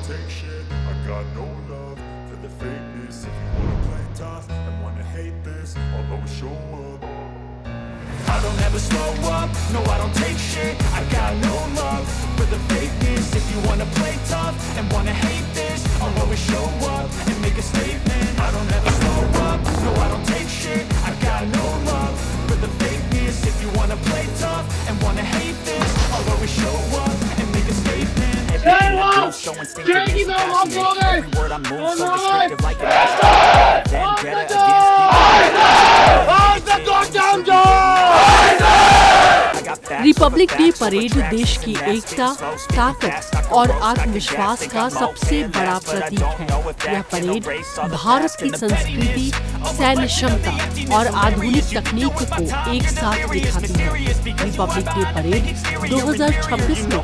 take shit. I got no love for the fakeness. If you wanna play tough and wanna hate this, I'll always show up. I don't ever slow up, no I don't take shit. I got no love for the fakeness. If you wanna play tough and wanna hate this, I'll always show up and make a statement. I don't ever slow up, no I don't take shit. I got no love for the fakeness. If you wanna play tough and wanna hate this, I'll always show up and make a statement. Everything I do so instinctive, so passionate. Every word I move so descriptive, like an vendetta against Republic day parade देश की एकता, ताकत और आत्मविश्वास का सबसे बड़ा प्रतीक है। यह परेड भारत की संस्कृति, सैन्य क्षमता और आधुनिक तकनीक को एक साथ दिखाती है। रिपब्लिक डे परेड 2026 में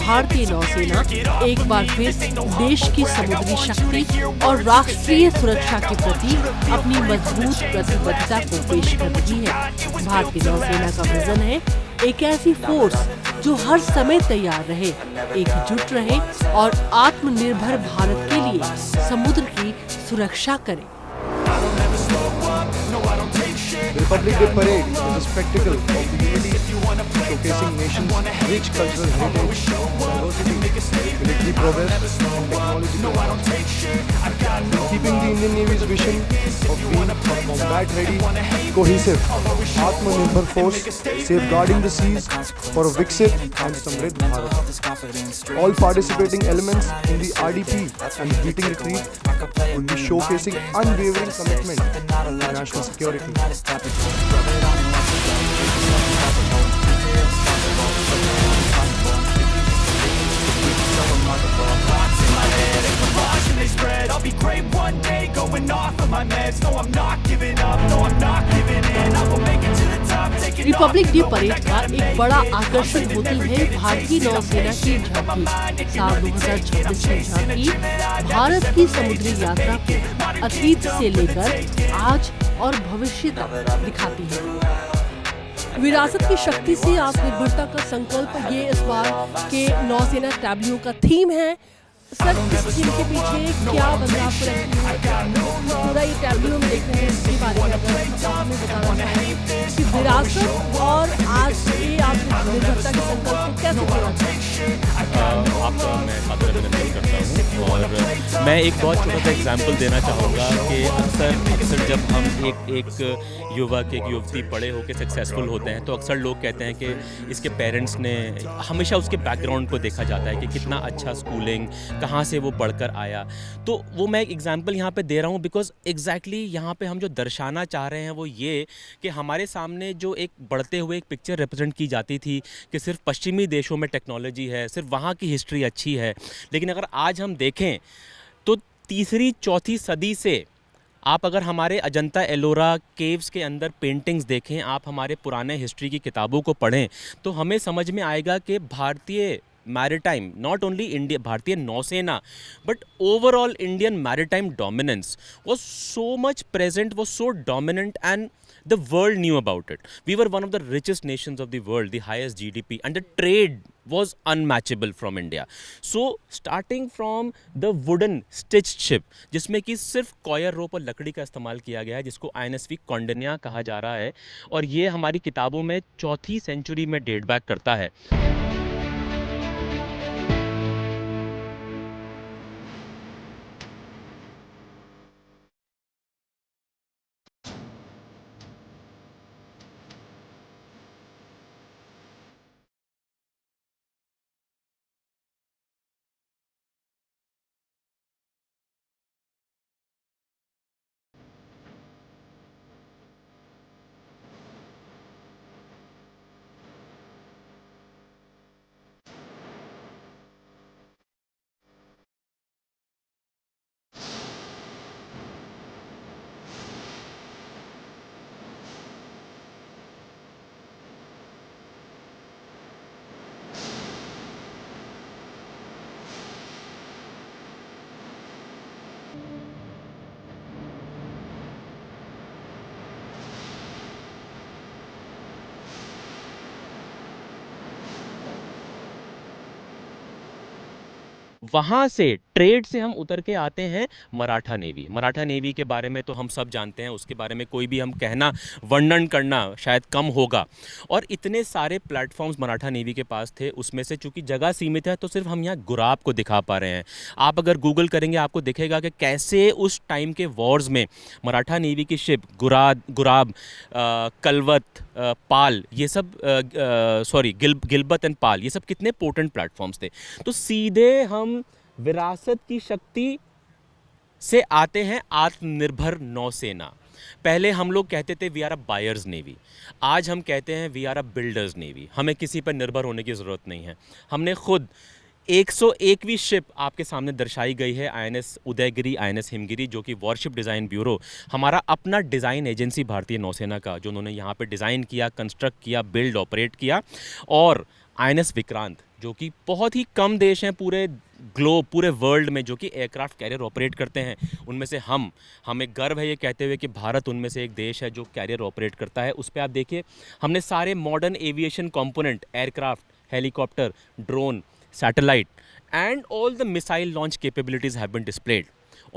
भारतीय नौसेना एक बार फिर देश की समुद्री शक्ति और राष्ट्रीय सुरक्षा के प्रति अपनी मजबूत प्रतिबद्धता को पेश कर रही है। भारतीय नौसेना का विजन है एक ऐसी फोर्स जो हर समय तैयार रहे, एकजुट रहे और आत्मनिर्भर भारत के लिए समुद्र की सुरक्षा करे। Republic Day Parade is a spectacle of the unity, showcasing nation's rich cultural heritage, diversity, military progress, and technological advancements. In keeping the Indian Navy's vision of being a combat-ready, cohesive, Atmanirbhar force, safeguarding the seas for a Viksit and Samriddh Bharat. All participating elements in the RDP and the beating retreat will be showcasing unwavering commitment to national security. I'll be great one day, going off of my meds. No, I'm not giving up. No, I'm not giving in. I will make it to the top. Republic day parade का एक बड़ा आकर्षण होती है भारतीय नौसेना की झांकी। साल 2026 की झांकी भारत की समुद्री यात्रा को अतीत से लेकर आज और भविष्य तक दिखाती है। विरासत की शक्ति से आत्मनिर्भरता का संकल्प, ये इस बार के नौसेना टैब्लियो का थीम है। सर, इस थीम के पीछे क्या बदलाव पूरा ये टैब्लियो में देख रहे हैं, इसके बारे में अगर हमें बताना चाहिए कि विरासत और आज के आत्मनिर्भरता के संकल्प को कैसे पूरा आपका मैं खातिर अभिनंदन करता हूँ। और मैं एक बहुत छोटा सा एग्जाम्पल देना चाहूँगा कि अक्सर जब हम एक युवक एक युवती पढ़े होकर सक्सेसफुल होते हैं तो अक्सर लोग कहते हैं कि इसके पेरेंट्स ने हमेशा उसके बैकग्राउंड को देखा जाता है कि कितना अच्छा स्कूलिंग, कहाँ से वो पढ़कर आया। तो वो मैं एक एग्जाम्पल यहाँ पे दे रहा हूँ बिकॉज एग्जैक्टली यहाँ पे हम जो दर्शाना चाह रहे हैं वो ये कि हमारे सामने जो एक बढ़ते हुए एक पिक्चर रिप्रेजेंट की जाती थी कि सिर्फ पश्चिमी देशों में टेक्नोलॉजी है, सिर्फ वहाँ की हिस्ट्री अच्छी है, लेकिन अगर आज हम देखें तो तीसरी चौथी सदी से आप अगर हमारे अजंता एलोरा केव्स के अंदर पेंटिंग्स देखें, आप हमारे पुराने हिस्ट्री की किताबों को पढ़ें तो हमें समझ में आएगा कि भारतीय मैरिटाइम, नॉट ओनली इंडिया, भारतीय नौसेना, but overall Indian maritime dominance was so much present, was so dominant, and the world knew about it. We were one of the richest nations of the world, the highest GDP, and the trade was unmatchable from India. So starting from the wooden stitched ship, जिसमें कि सिर्फ coir रोप और लकड़ी का इस्तेमाल किया गया है, जिसको INSV कौंडिन्या कहा जा रहा है, और ये हमारी किताबों में चौथी सेंचुरी में डेट बैक करता है। वहाँ से ट्रेड से हम उतर के आते हैं मराठा नेवी। मराठा नेवी के बारे में तो हम सब जानते हैं, उसके बारे में कोई भी हम कहना वर्णन करना शायद कम होगा। और इतने सारे प्लेटफॉर्म्स मराठा नेवी के पास थे, उसमें से चूंकि जगह सीमित है तो सिर्फ हम यहाँ गुराब को दिखा पा रहे हैं। आप अगर गूगल करेंगे आपको दिखेगा कि कैसे उस टाइम के वॉर्स में मराठा नेवी की शिप गुराब, कलवत, पाल, ये सब गिलबत एंड पाल, ये सब कितने पोटेंट प्लेटफॉर्म्स थे। तो सीधे हम विरासत की शक्ति से आते हैं आत्मनिर्भर नौसेना। पहले हम लोग कहते थे we are a buyers navy, आज हम कहते हैं we are a builders navy. हमें किसी पर निर्भर होने की ज़रूरत नहीं है। हमने खुद 101वीं शिप आपके सामने दर्शाई गई है, INS उदयगिरी, INS हिमगिरी, जो कि वॉरशिप डिज़ाइन ब्यूरो, हमारा अपना डिज़ाइन एजेंसी भारतीय नौसेना का, जो उन्होंने यहाँ पे डिज़ाइन किया, कंस्ट्रक्ट किया, बिल्ड ऑपरेट किया। और INS विक्रांत, जो कि बहुत ही कम देश हैं पूरे ग्लोब, पूरे वर्ल्ड में जो कि एयरक्राफ्ट कैरियर ऑपरेट करते हैं। उनमें से हमें गर्व है ये कहते हुए कि भारत उनमें से एक देश है जो कैरियर ऑपरेट करता है। उस पर आप देखिए, हमने सारे modern aviation component, aircraft, helicopter, drone, satellite, and all the missile launch capabilities have been displayed.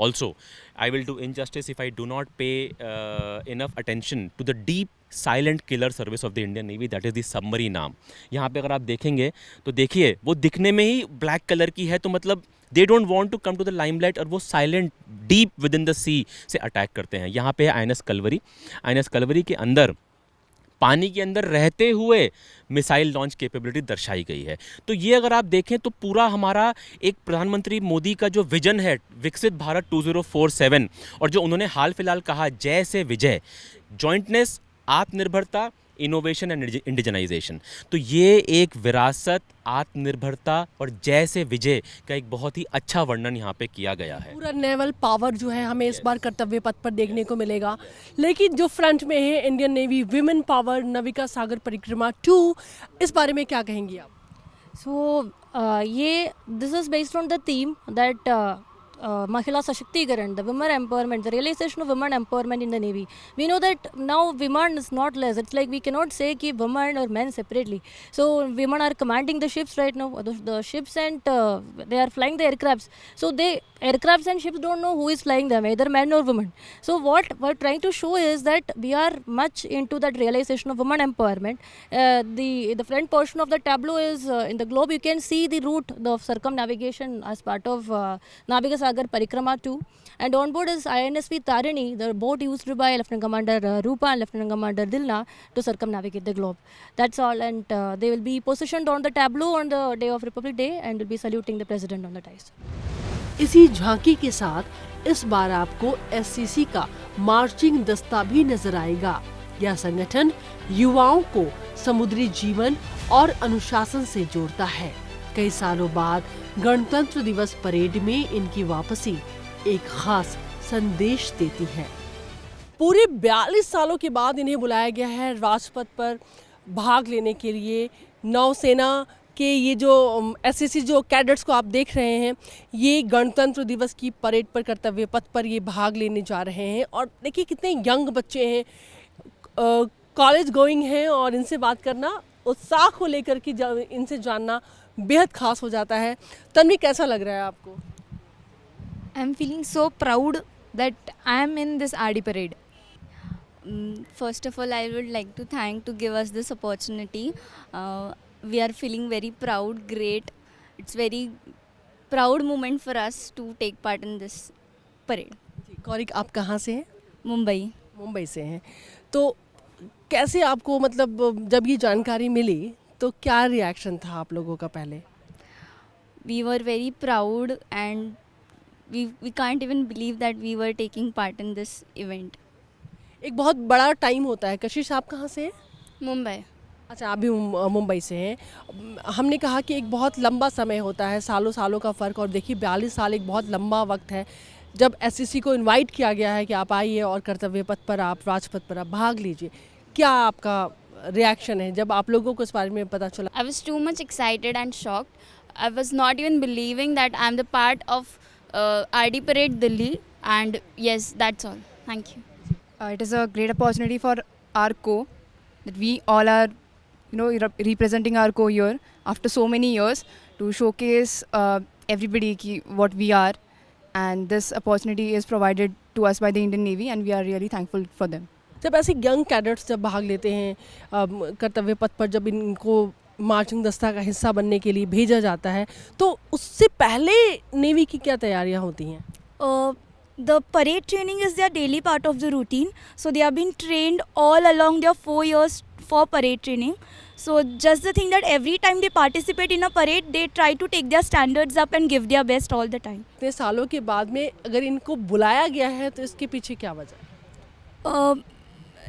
Also, I will do injustice if I do not pay enough attention to the deep silent killer service of the Indian Navy, that is the submarine arm. यहाँ पे अगर आप देखेंगे तो देखिए वो दिखने में ही ब्लैक कलर की है, तो मतलब they don't want to come to the limelight, और वो silent deep within the sea से अटैक करते हैं। यहाँ पे है INS कलवरी। INS कलवरी के अंदर पानी के अंदर रहते हुए मिसाइल लॉन्च कैपेबिलिटी दर्शाई गई है। तो ये अगर आप देखें तो पूरा हमारा एक प्रधानमंत्री मोदी का जो विजन है विकसित भारत 2047, और जो उन्होंने हाल फिलहाल कहा जय से विजय, जॉइंटनेस, आत्मनिर्भरता, इनोवेशन एंड इंडिजनाइजेशन, तो ये एक विरासत, आत्मनिर्भरता और जय से विजय का एक बहुत ही अच्छा वर्णन यहाँ पे किया गया है। पूरा नेवल पावर जो है हमें इस बार कर्तव्य पथ पर देखने को मिलेगा। लेकिन जो फ्रंट में है Indian navy women power Navika Sagar Parikrama 2, इस बारे में क्या कहेंगी आप? ये this is based on the theme that Mahila Sashaktigaran, the women empowerment, the realization of women empowerment in the Navy. We know that now women is not less. It's like we cannot say ki women or men separately. So women are commanding the ships right now, the ships, and they are flying the aircrafts. So aircrafts and ships don't know who is flying them, either men or women. So what we're trying to show is that we are much into that realization of women empowerment. The front portion of the tableau is in the globe. You can see the route of circumnavigation as part of Navika Sagar Parikrama 2, and on board is INSV Tarini, the boat used by Lieutenant Commander Rupa and Lieutenant Commander Dilna to circumnavigate the globe. That's all, and they will be positioned on the tableau on the day of Republic Day and will be saluting the President on the dais. इसी झांकी के साथ इस बार आपको SCC का marching दस्ता भी नजर आएगा। यह संगठन युवाओं को समुद्री जीवन और अनुशासन से जोड़ता है। कई सालों बाद गणतंत्र दिवस परेड में इनकी वापसी एक खास संदेश देती है। पूरे 42 सालों के बाद इन्हें बुलाया गया है राजपथ पर भाग लेने के लिए। नौसेना के ये जो SCC जो कैडेट्स को आप देख रहे हैं, ये गणतंत्र दिवस की परेड पर कर्तव्य पथ पर ये भाग लेने जा रहे हैं। और देखिए कितने यंग बच्चे हैं, कॉलेज गोइंग हैं, और इनसे बात करना, उत्साह को लेकर के इनसे जानना बेहद खास हो जाता है। तन्वी, कैसा लग रहा है आपको? I am feeling so proud that I am in this RD parade. First of all, I would like to thank to give us this opportunity. We are feeling very proud, great. It's very proud moment for us to take part in this parade. Kaurik, आप कहाँ से हैं? मुंबई से हैं। तो कैसे आपको, मतलब जब ये जानकारी मिली तो क्या रिएक्शन था आप लोगों का पहले? We were very proud and we can't even believe that we were taking part in this event. एक बहुत बड़ा टाइम होता है। कशिश, आप कहाँ से हैं? मुंबई। अच्छा, आप भी मुंबई से हैं। हमने कहा कि एक बहुत लंबा समय होता है, सालों का फ़र्क, और देखिए 42 साल एक बहुत लंबा वक्त है। जब SCC को इनवाइट किया गया है कि आप आइए और कर्तव्य पथ पर, आप राजपथ पर आप भाग लीजिए, क्या आपका रिएक्शन है जब आप लोगों को इस बारे में पता चला? I was too much excited and shocked. I was not even believing that I am the part of RD Parade Delhi, and yes, that's all. Thank you. It is a great opportunity for our co, that we all are, representing our co here after so many years to showcase everybody what we are, and this opportunity is provided to us by the Indian Navy, and we are really thankful for them. जब ऐसे young cadets जब भाग लेते हैं कर्तव्य पथ पर, जब इनको मार्चिंग दस्ता का हिस्सा बनने के लिए भेजा जाता है, तो उससे पहले नेवी की क्या तैयारियां होती हैं? The parade training is their daily part of the routine. So they have been trained all along their 4 years for parade training. So just the thing that every time they participate in a parade, they try to take their standards up and give their best all the time. इतने सालों के बाद में अगर इनको बुलाया गया है तो इसके पीछे क्या वजह है?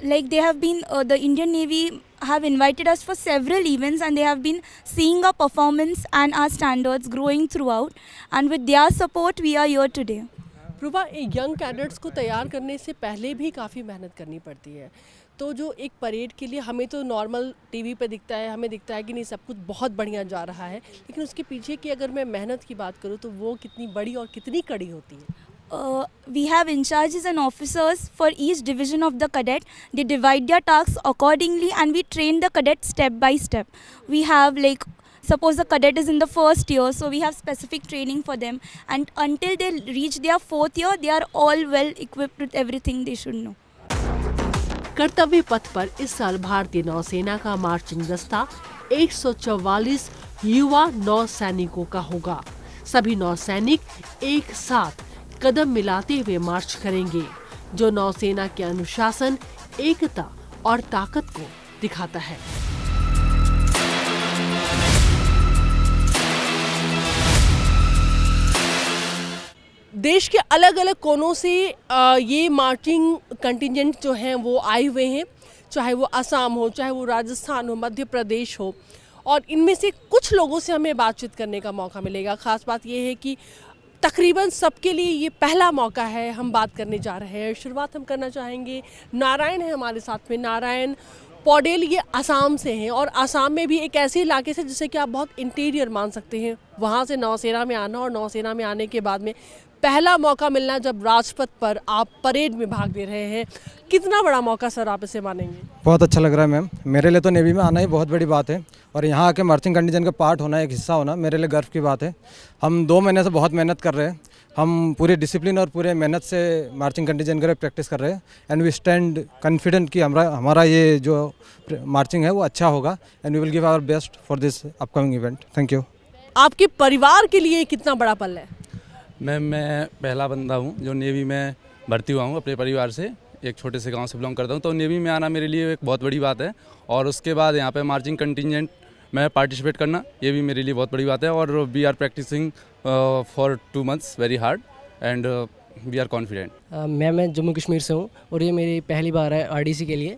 Like they have been, the Indian Navy have invited us for several events, and they have been seeing our performance and our standards growing throughout. And with their support, we are here today. प्रूवा, young cadets को तैयार करने से पहले भी काफ़ी मेहनत करनी पड़ती है, तो जो एक परेड के लिए हमें तो नॉर्मल टीवी पे दिखता है, हमें दिखता है कि नहीं सब कुछ बहुत बढ़िया जा रहा है, लेकिन उसके पीछे की अगर मैं मेहनत की बात करूँ तो वो कितनी बड़ी और कितनी कड़ी होती है? We have in charges and officers for each division of the cadet. They divide their tasks accordingly, and we train the cadet step by step. We have, like, suppose the cadet is in the first year, so we have specific training for them, and until they reach their 4th year, they are all well equipped with everything they should know. कर्तव्य पथ पर इस साल भारतीय नौसेना का marching दस्ता 144 युवा नौसैनिकों का होगा। सभी नौसैनिक एक साथ कदम मिलाते हुए मार्च करेंगे, जो नौसेना के अनुशासन, एकता और ताकत को दिखाता है। देश के अलग अलग कोनों से ये मार्चिंग कंटिजेंट जो हैं वो आए हुए हैं, चाहे वो असम हो, चाहे वो राजस्थान हो, मध्य प्रदेश हो, और इनमें से कुछ लोगों से हमें बातचीत करने का मौका मिलेगा। ख़ास बात ये है कि तकरीबन सबके लिए ये पहला मौका है, हम बात करने जा रहे हैं। शुरुआत हम करना चाहेंगे, नारायण है हमारे साथ में। नारायण पौडेल ये आसाम से हैं, और आसाम में भी एक ऐसे इलाके से जिसे कि आप बहुत इंटीरियर मान सकते हैं। वहाँ से नौसेना में आना और नौसेना में आने के बाद में पहला मौका मिलना जब राजपथ पर आप परेड में भाग ले रहे हैं, कितना बड़ा मौका सर आप इसे मानेंगे? बहुत अच्छा लग रहा है मैम, मेरे लिए तो नेवी में आना ही बहुत बड़ी बात है, और यहाँ आके मार्चिंग कंटिजेंट का पार्ट होना, एक हिस्सा होना मेरे लिए गर्व की बात है। हम 2 महीने से बहुत मेहनत कर रहे हैं, हम पूरे डिसिप्लिन और पूरे मेहनत से मार्चिंग कंटिजेंट का प्रैक्टिस कर रहे हैं, एंड वी स्टैंड कॉन्फिडेंट कि हमारा ये जो मार्चिंग है वो अच्छा होगा, and we will give our best for this upcoming event. Thank you. आपके परिवार के लिए कितना बड़ा पल है? मैम, मैं पहला बंदा हूँ जो नेवी में भर्ती हुआ हूँ। अपने परिवार से एक छोटे से गांव से बिलोंग करता हूँ, तो नेवी में आना मेरे लिए एक बहुत बड़ी बात है, और उसके बाद यहाँ पे मार्चिंग कंटिजेंट में पार्टिसिपेट करना, ये भी मेरे लिए बहुत बड़ी बात है। और we are practising for 2 months very hard, and we are confident. मैं जम्मू कश्मीर से हूँ, और ये मेरी पहली बार है आरडीसी के लिए,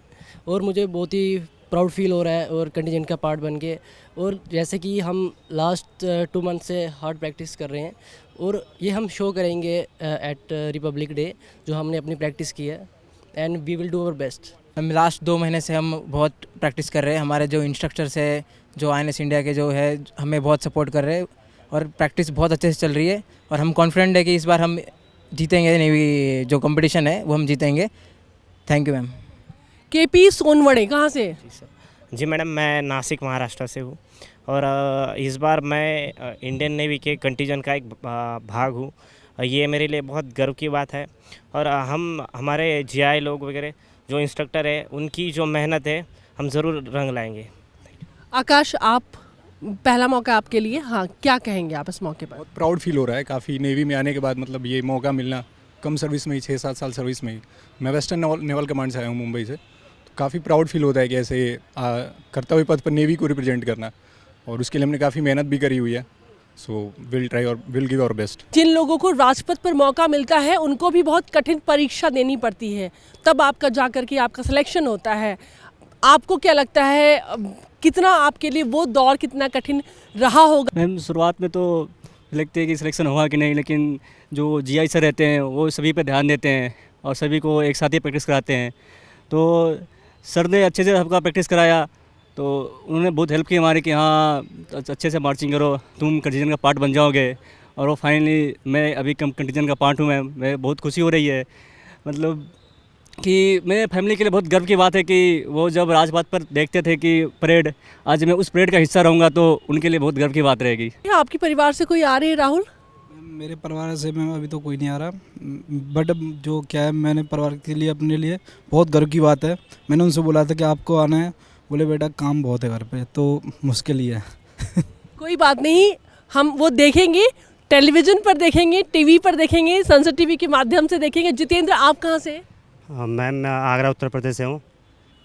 और मुझे बहुत ही प्राउड फील हो रहा है और कंटिजेंट का पार्ट बन के। और जैसे कि हम लास्ट 2 months से हार्ड प्रैक्टिस कर रहे हैं, और ये हम शो करेंगे एट रिपब्लिक डे जो हमने अपनी प्रैक्टिस की है, and we will do our best. हम लास्ट 2 महीने से हम बहुत प्रैक्टिस कर रहे हैं। हमारे जो इंस्ट्रक्टर्स है, जो INS इंडिया के जो है, हमें बहुत सपोर्ट कर रहे हैं, और प्रैक्टिस बहुत अच्छे से चल रही है, और हम कॉन्फिडेंट है कि इस बार हम जीतेंगे, नेवी जो कंपटीशन है वो हम जीतेंगे। Thank you ma'am. KP Sonawade कहाँ से? जी मैडम, मैं नासिक महाराष्ट्र से हूँ, और इस बार मैं इंडियन नेवी के कंटिजेंट का एक भाग हूँ। ये मेरे लिए बहुत गर्व की बात है, और हमारे GI लोग वगैरह जो इंस्ट्रक्टर है, उनकी जो मेहनत है, हम ज़रूर रंग लाएंगे। आकाश, आप पहला मौका आपके लिए, हाँ, क्या कहेंगे आप इस मौके पर? बहुत प्राउड फील हो रहा है काफ़ी, नेवी में आने के बाद, मतलब ये मौका मिलना, कम सर्विस में ही 6-7 साल सर्विस में ही। मैं वेस्टर्न नेवल कमांड से आया हूँ, मुंबई से, तो काफ़ी प्राउड फील होता है कि ऐसे कर्तव्य पथ पर नेवी को रिप्रेजेंट करना, और उसके लिए हमने काफ़ी मेहनत भी करी हुई है। सो विल ट्राई और विल गिव आवर बेस्ट। जिन लोगों को राजपथ पर मौका मिलता है उनको भी बहुत कठिन परीक्षा देनी पड़ती है, तब आपका जाकर के आपका सिलेक्शन होता है। आपको क्या लगता है, कितना आपके लिए वो दौर कितना कठिन रहा होगा? मैम, शुरुआत में तो लगते है कि सिलेक्शन होगा कि नहीं, लेकिन जो GI सर रहते हैं वो सभी पर ध्यान देते हैं, और सभी को एक साथ ही प्रैक्टिस कराते हैं। तो सर ने अच्छे से सबका प्रैक्टिस कराया, तो उन्होंने बहुत हेल्प की हमारी कि हाँ अच्छे से मार्चिंग करो, तुम कंटिजेंट का पार्ट बन जाओगे। और वो फाइनली मैं अभी कंटिजेंट का पार्ट हूँ। मैं बहुत खुशी हो रही है, मतलब कि मेरे फैमिली के लिए बहुत गर्व की बात है कि वो जब राजपथ पर देखते थे कि परेड, आज मैं उस परेड का हिस्सा रहूँगा तो उनके लिए बहुत गर्व की बात रहेगी। आपके परिवार से कोई आ रहे हैं राहुल? मेरे परिवार से मैं अभी तो कोई नहीं आ रहा, बट जो क्या है मैंने परिवार के लिए अपने लिए बहुत गर्व की बात है। मैंने उनसे बोला था कि आपको आना है, बोले बेटा काम बहुत है घर पे तो मुश्किल ही है। कोई बात नहीं, हम वो देखेंगे, टेलीविज़न पर देखेंगे, टीवी पर देखेंगे, संसद टीवी के माध्यम से देखेंगे। जितेंद्र, आप कहाँ से? मैं आगरा उत्तर प्रदेश से हूँ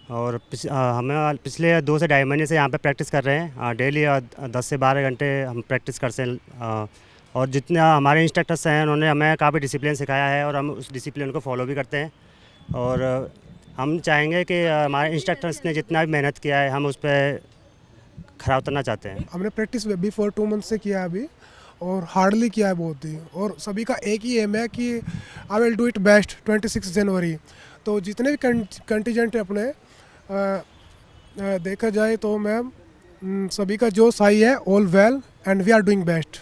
और हमें पिछले 2 से ढाई महीने से यहाँ पे प्रैक्टिस कर रहे हैं। डेली 10 से 12 घंटे हम प्रैक्टिस करते हैं और जितने हमारे इंस्ट्रक्टर्स हैं उन्होंने हमें काफ़ी डिसिप्लिन सिखाया है और हम उस डिसिप्लिन को फॉलो भी करते हैं। और हम चाहेंगे कि हमारे इंस्ट्रक्टर्स ने जितना भी मेहनत किया है हम उस पर खरा उतरना चाहते हैं। हमने प्रैक्टिस बिफोर 2 मंथ से किया है अभी और हार्डली किया है बहुत ही, और सभी का एक ही एम है कि I will do it best 26 जनवरी। तो जितने भी कंटीजेंट है अपने देखा जाए तो मैम सभी का जोश हाई है, all well and we are doing best.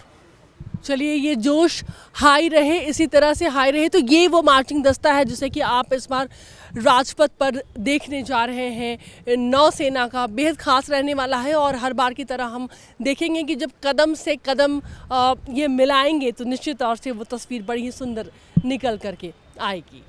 चलिए, ये जोश हाई रहे, इसी तरह से हाई रहे। तो ये वो मार्चिंग दस्ता है जिसे कि आप इस बार राजपथ पर देखने जा रहे हैं। नौसेना का बेहद खास रहने वाला है और हर बार की तरह हम देखेंगे कि जब कदम से कदम ये मिलाएंगे तो निश्चित तौर से वो तस्वीर बड़ी ही सुंदर निकल करके आएगी।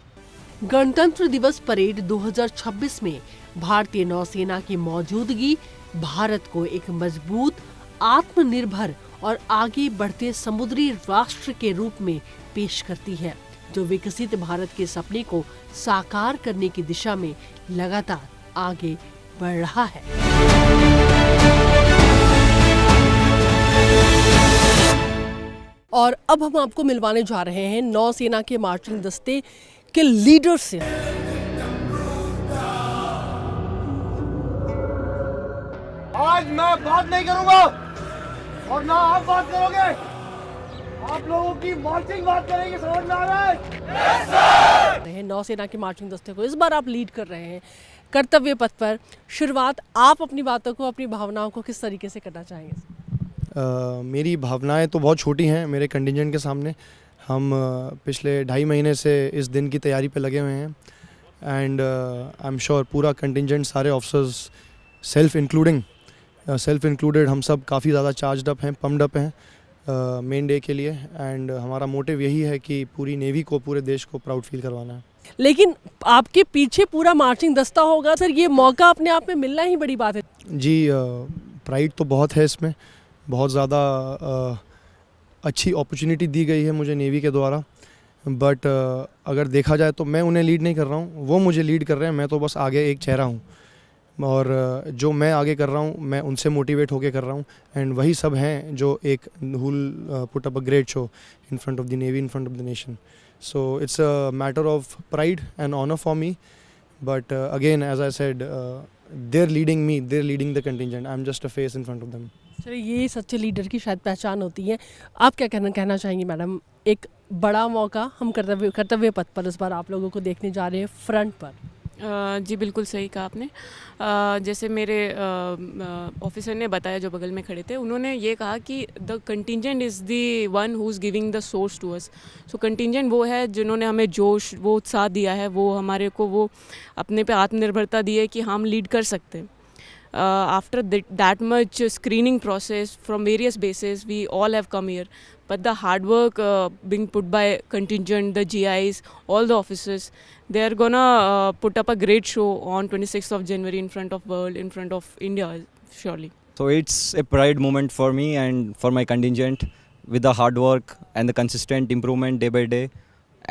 गणतंत्र दिवस परेड 2026 में भारतीय नौसेना की मौजूदगी भारत को एक मजबूत, आत्मनिर्भर और आगे बढ़ते समुद्री राष्ट्र के रूप में पेश करती है, जो विकसित भारत के सपने को साकार करने की दिशा में लगातार आगे बढ़ रहा है। और अब हम आपको मिलवाने जा रहे हैं नौसेना के मार्चिंग दस्ते के लीडर से। आज मैं बात नहीं करूंगा और ना आप बात करोगे, आप लोगों की मार्चिंग बात करेगी, समझ में आ रहा है? नौसेना के मार्चिंग दस्ते को इस बार आप लीड कर रहे हैं कर्तव्य पथ पर। शुरुआत आप अपनी बातों को, अपनी भावनाओं को किस तरीके से करना चाहेंगे? मेरी भावनाएं तो बहुत छोटी हैं मेरे कंटिजेंट के सामने। हम पिछले 2.5 महीने से इस दिन की तैयारी पे लगे हुए हैं एंड आई एम श्योर पूरा कंटिजेंट, सारे ऑफिसर्स सेल्फ इंक्लूडेड, हम सब काफ़ी ज़्यादा चार्जड अप हैं, पम्प्ड अप हैं मेन डे के लिए। एंड हमारा मोटिव यही है कि पूरी नेवी को, पूरे देश को प्राउड फील करवाना है। लेकिन आपके पीछे पूरा मार्चिंग दस्ता होगा सर, ये मौका अपने आप में मिलना ही बड़ी बात है। जी, प्राइड तो बहुत है इसमें, बहुत ज़्यादा अच्छी अपॉर्चुनिटी दी गई है मुझे नेवी के द्वारा। बट अगर देखा जाए तो मैं उन्हें लीड नहीं कर रहा हूँ, वो मुझे लीड कर रहे हैं। मैं तो बस आगे एक चेहरा हूँ और जो मैं आगे कर रहा हूँ मैं उनसे मोटिवेट होके कर रहा हूँ। एंड वही सब हैं जो एक will put up a great show in front of the navy, in front of the nation. So it's a matter of pride and honour for me, but again as I said, they're leading me, they're leading the contingent, I'm just a face in front of them। चलिए, ये सच्चे leader की शायद पहचान होती है। आप क्या कहना चाहेंगी मैडम? एक बड़ा मौका हम कर्तव्य पथ पर इस बार आप लोगों को देखने जा रहे हैं फ्रंट पर। जी बिल्कुल सही कहा आपने। जैसे मेरे ऑफिसर ने बताया जो बगल में खड़े थे, उन्होंने ये कहा कि the contingent is the one who is giving the source to us. So contingent वो है जिन्होंने हमें जोश, वो उत्साह दिया है, वो हमारे को वो अपने पे आत्मनिर्भरता दी है कि हम लीड कर सकते हैं। After that much screening process from various bases, we all have come here. But the hard work being put by contingent, the GIs, all the officers, they are gonna put up a great show on 26th of January in front of world, in front of India, surely. So it's a pride moment for me and for my contingent, with the hard work and the consistent improvement day by day,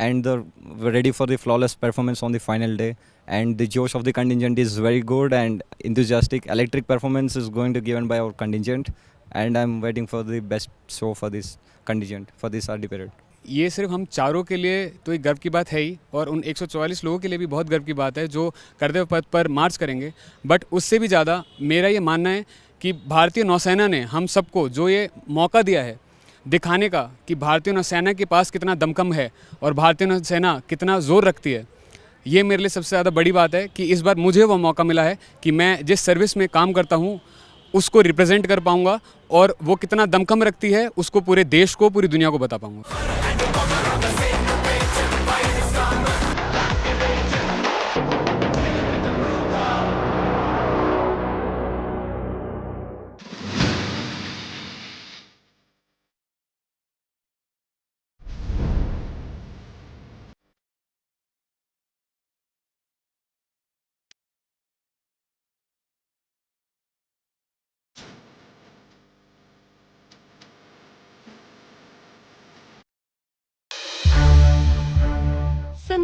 and we're ready for the flawless performance on the final day. And the josh of the contingent is very good and enthusiastic. Electric performance is going to be given by our contingent, and I'm waiting for the best show for this contingent, for this RD parade. ये सिर्फ हम चारों के लिए तो एक गर्व की बात है ही, और उन 144 लोगों के लिए भी बहुत गर्व की बात है जो कर्तव्य पथ पर मार्च करेंगे। बट उससे भी ज़्यादा मेरा ये मानना है कि भारतीय नौसेना ने हम सबको जो ये मौका दिया है दिखाने का कि भारतीय नौसेना के पास कितना दमखम है और भारतीय नौसेना कितना ज़ोर रखती है, ये मेरे लिए सबसे ज़्यादा बड़ी बात है कि इस बार मुझे वो मौका मिला है कि मैं जिस सर्विस में काम करता हूँ उसको रिप्रेजेंट कर पाऊँगा और वो कितना दमखम रखती है उसको पूरे देश को, पूरी दुनिया को बता पाऊँगा।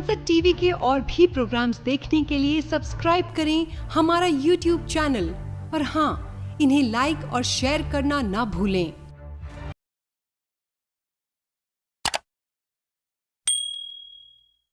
सनसेट टीवी के और भी प्रोग्राम्स देखने के लिए सब्सक्राइब करें हमारा यूट्यूब चैनल और हाँ, इन्हें लाइक और शेयर करना ना भूलें।